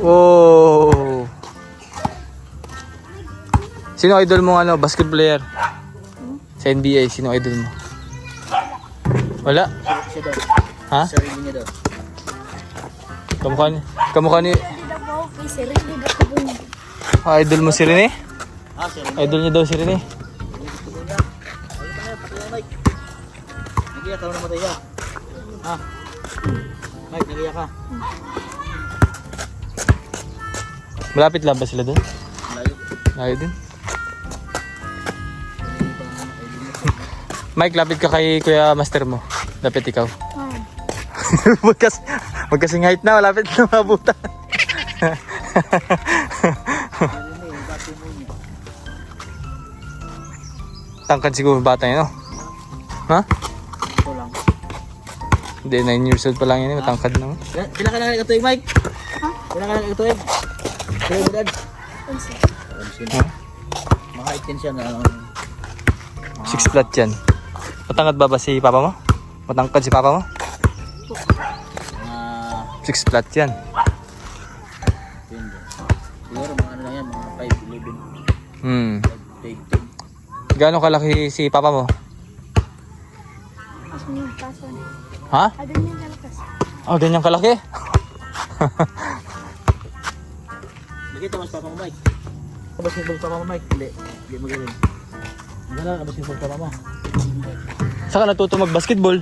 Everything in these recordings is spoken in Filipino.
Oh. Sino idol mo basketball player? Sa NBA, sino idol mo? Wala? Siya daw. Ha? Sarili niya daw. Kamukha ni... idol mo si Rene? Ah, siya. Idol niya daw si Rene. Nagiyak ka na namatay ka. Ha? Mike, nagiyak ka. Malapit lang ba sila doon? Layo. Layo din. Mike, lapit ka kay Kuya Master mo. Lapit ikaw. Magkasing height na, malapit na mabutan. Tangkad siguro bata yun, no? Ha? Ito lang. Hindi, 9 years old pa lang yun, matangkad na. Pila ka lang ito, Mike? Ha? Pila ka lang ito, Mike? Pila mo dad? 11. Maka-8 siya na. 6 flat yan. Matangkad ba si papa mo? Matangkad si papa mo? 6 flat yan. Siguro mga ano lang yan, mga 5'11". 5'10". Gaano kalaki si papa mo? Ha? Oh, ganyan kalaki? Nakita mo si papa mo, Mike? Kabas mo papa mo, Mike? Hindi magaling. Hindi na, kabas mo papa mo. Saan ka natuto mag-basketball?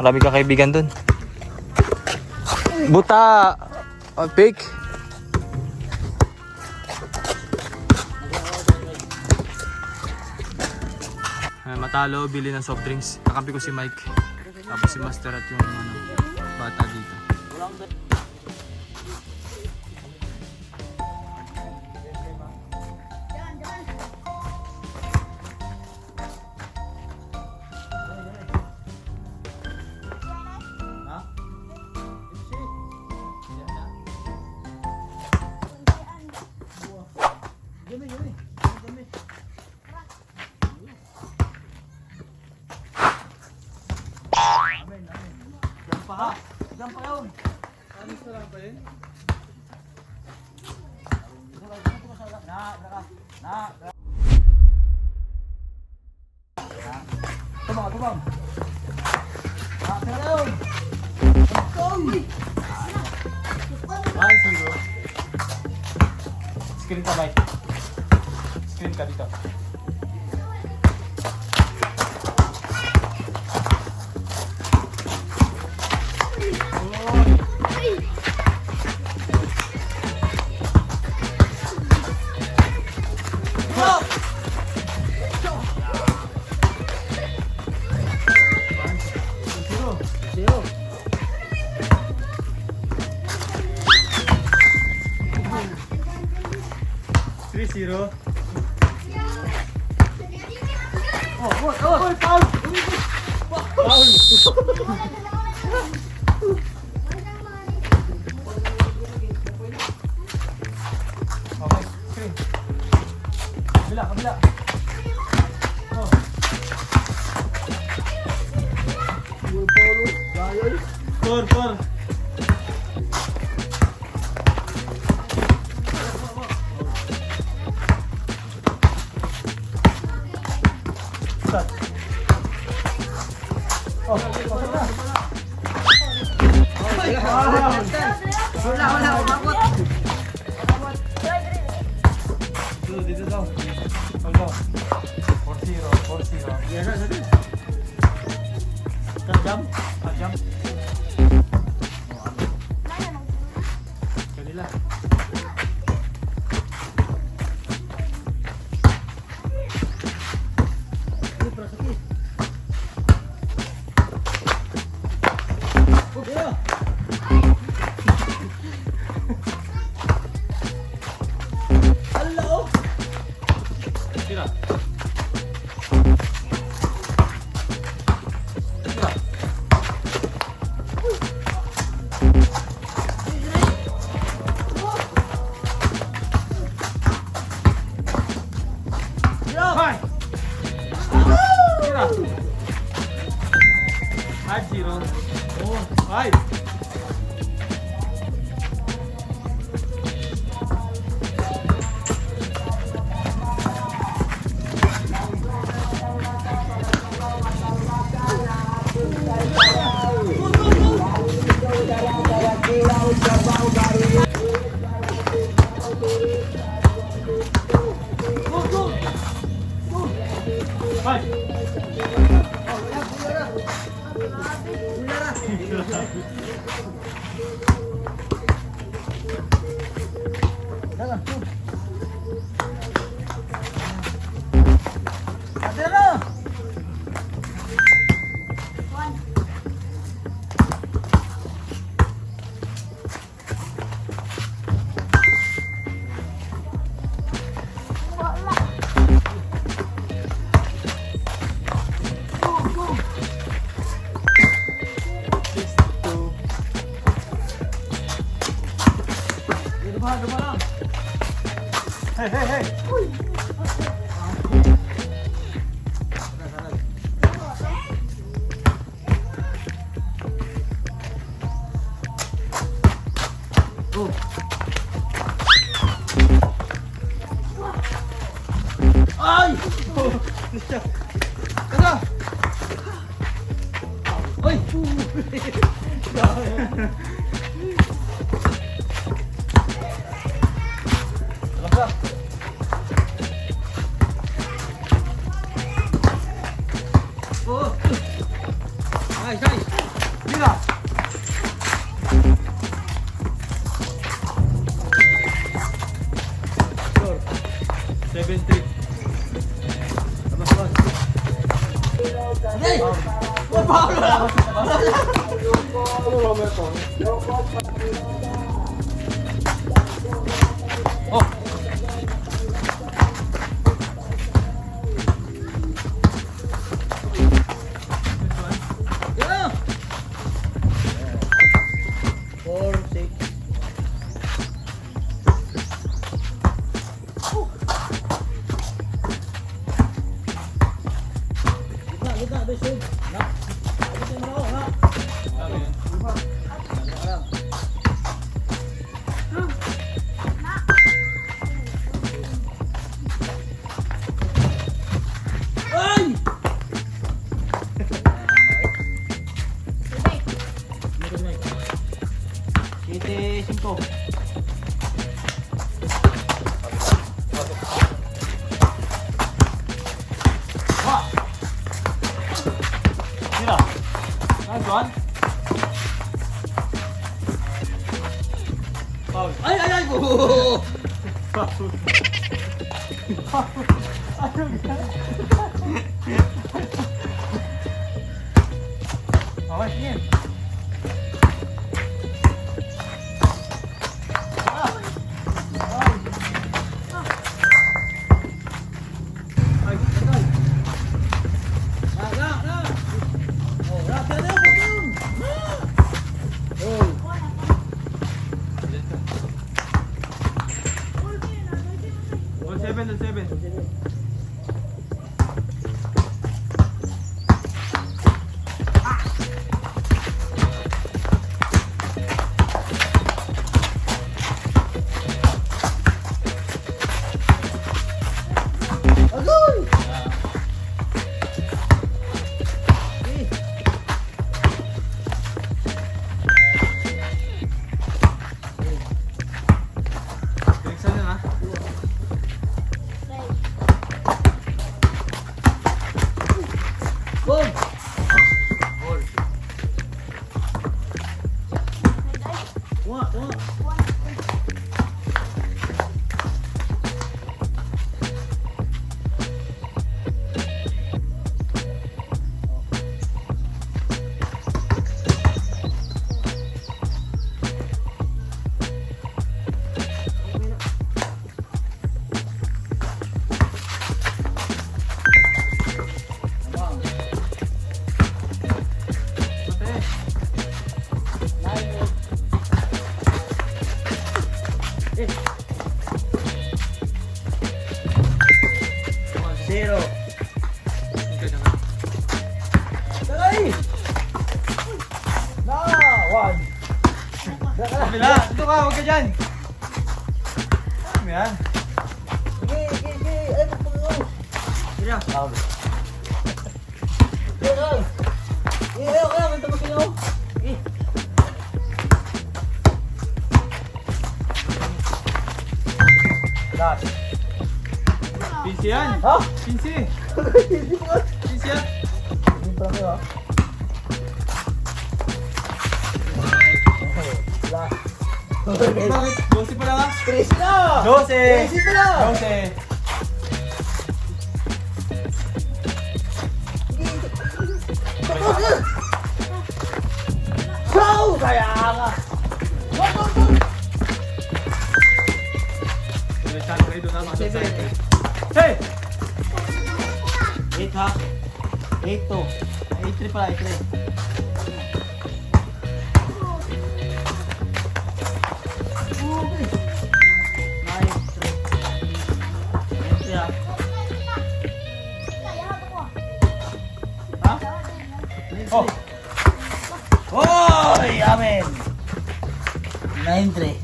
Marami kang kaibigan dun. Buta! Oh, fake! Matalo, bili ng soft drinks. Kakampi ko si Mike. Tapos si Master at yung bata dito. Diyan pa yun. Ano sa lang pa yun? Tumang. Tara yun. Screen ka, Mike. Screen ka dito. Zero. Oh, foul! Okay, screen. Kabila. Oh. Four. Wala, umabot. Dito daw. Hold on. 4-0. Yan na. Jump. Kanila. Five. Hey, hey, hey! Ay! Tara! Ay! Tara ka! Oh! Nice, nice! Mira! Sure. 7-3. Labas, labas. Hey! What Paolo? Oh! Yeah! 4, 6. Gitna, besog. Na. Gitna mo ako, ha? Ay! Siete, 5. Mira. Nice one. Foul. Ay, ay, ay! Oh! Foul. Okay, sige. Ay, patay. Na. Oh, rapi na yun. Oh. On 7. Kabila! Dito ka! Huwag ka dyan! Ano yan? Sige. Ay, pagpagaw. Sige. Tawag. Kaya, may tapos sila. Sige. Last. Pinsi yan! Ha? Pinsi! Hindi ko. Pinsi yan! Hindi pa lang kayo, ha? Last. Bakit? 12 pa lang ha? 13 na! 12! 13 pa lang! 12! Wow! Kaya nga! Diretsahan kayo doon ha, mga Sige. sasakay. Hey! 8 ha? 8 to. 8-3 pala, 8-3. Okay. 9-3. 9-3 ha? Ha? Oh! Hoy! Amen! 9-3.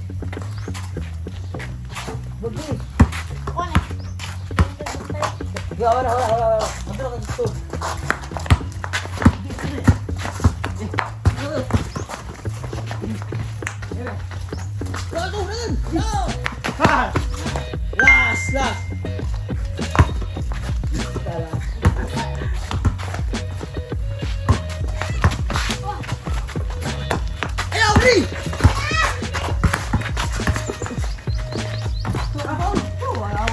Babi! Wala. Mandala ka dito. Last! Ayaw, Bri!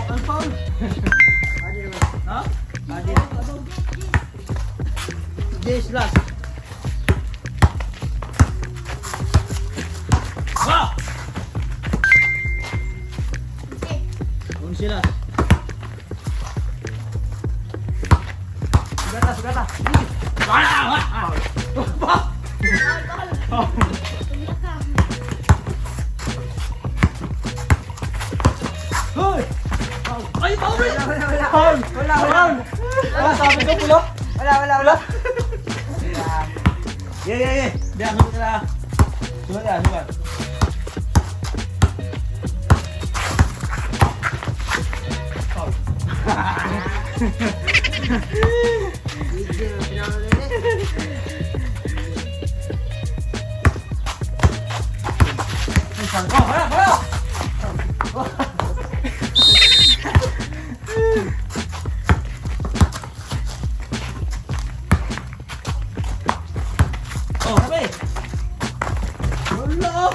Ang foul! Ha? Yes, last. Wow! Kung sila. Sugata. Hoy! Ay, foul! Foul! Foul! Ano sabi ko, pulo? Wala. Yeah. Dia, subat na. Subat. Oh, wala. Oh, sabi. Wala.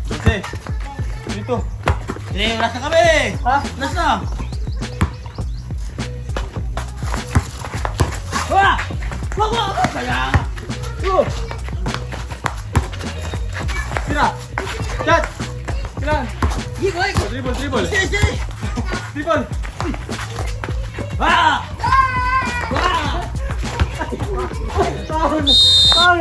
Dose! Dito! Last na kami. Ha? Last na. Wah! Kaya. Go! Tira! Chat! Kailan? Gikoy. Dribble! Sige. Dribble! Wah! Foul!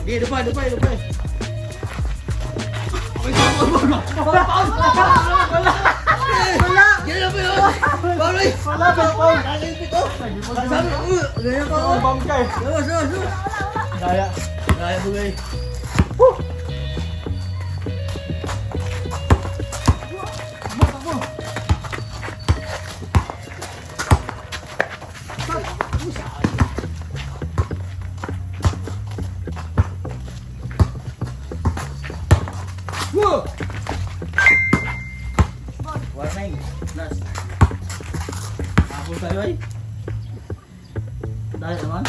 Di depan. Wala. Gila pa yun. Bawal. Wala ba, foul? Nakalimpit ko. Sabi ko, ganyan ka. Bam ka eh. Sawa. Daya. Gaya bugay. Whoa! Warning. Last. Ako tayo ay. Dahil naman.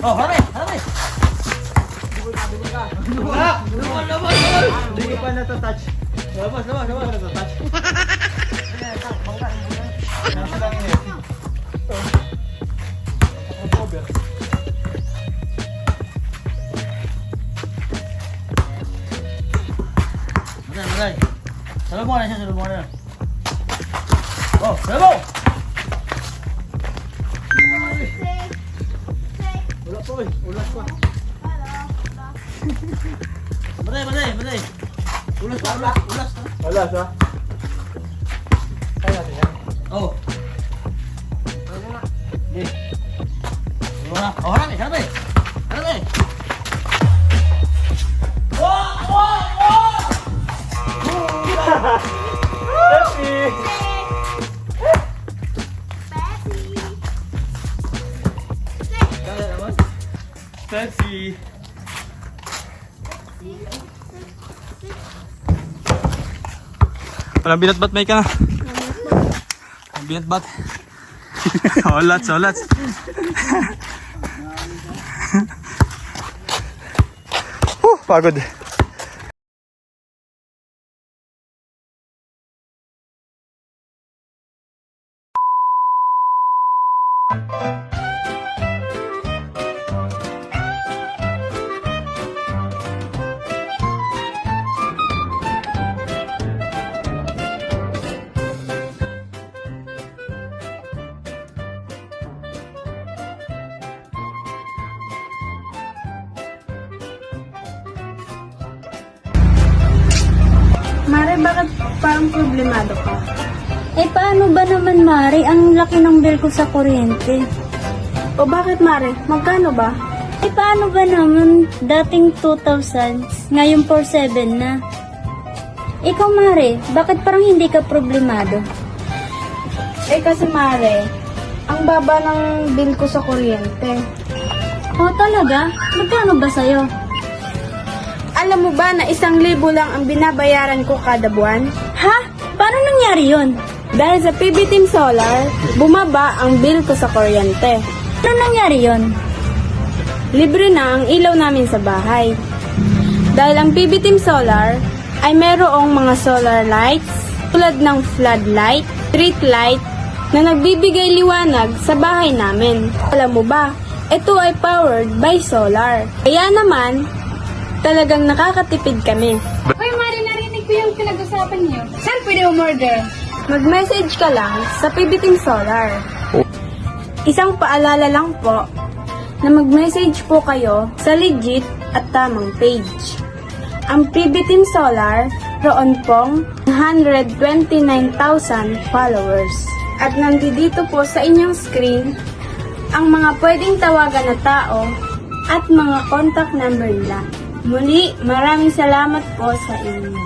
Oh, harap. Wala! Laban. Hindi ko pa natatouch. Labas. Natatouch. Nasa lang yun eh. Over. Matay. Salubong na siya. Oh, salubong! Wala po eh. Ulas pa. Matay. Ulas. Wala siya. Oh. Eh. Wala. Oh, harap eh, harap eh. Harap eh. Kaya naman. Taxi! Walang binatbat, Mike, ka na. Walang binatbat. Olats, olats. Pagod. Mare, bakit parang problemado ka? Eh paano ba naman, Mari? Ang laki ng bill ko sa kuryente. O bakit, Mare? Magkano ba? Eh paano ba naman dating 2,000, ngayon 4,700 na? Ikaw, Mari, bakit parang hindi ka problemado? Eh kasi, Mare, ang baba ng bill ko sa kuryente. O talaga? Magkano ba sa'yo? Alam mo ba na 1,000 lang ang binabayaran ko kada buwan? Ha? Paano nangyari yun? Dahil sa PB Team Solar, bumaba ang bill ko sa kuryente. Paano nangyari yun? Libre na ang ilaw namin sa bahay. Dahil ang PB Team Solar ay merong mga solar lights tulad ng floodlight, street light na nagbibigay liwanag sa bahay namin. Alam mo ba, ito ay powered by solar. Kaya naman, talagang nakakatipid kami. Hoy, Mari, narinig ko yung pinag-usapan niyo. Saan pwede umorder? Mag-message ka lang sa PB Team Solar. Isang paalala lang po na mag-message po kayo sa legit at tamang page. Ang PB Team Solar, roon pong 129,000 followers. At nandito po sa inyong screen ang mga pwedeng tawagan na tao at mga contact number nila. Muli, maraming salamat po sa inyo.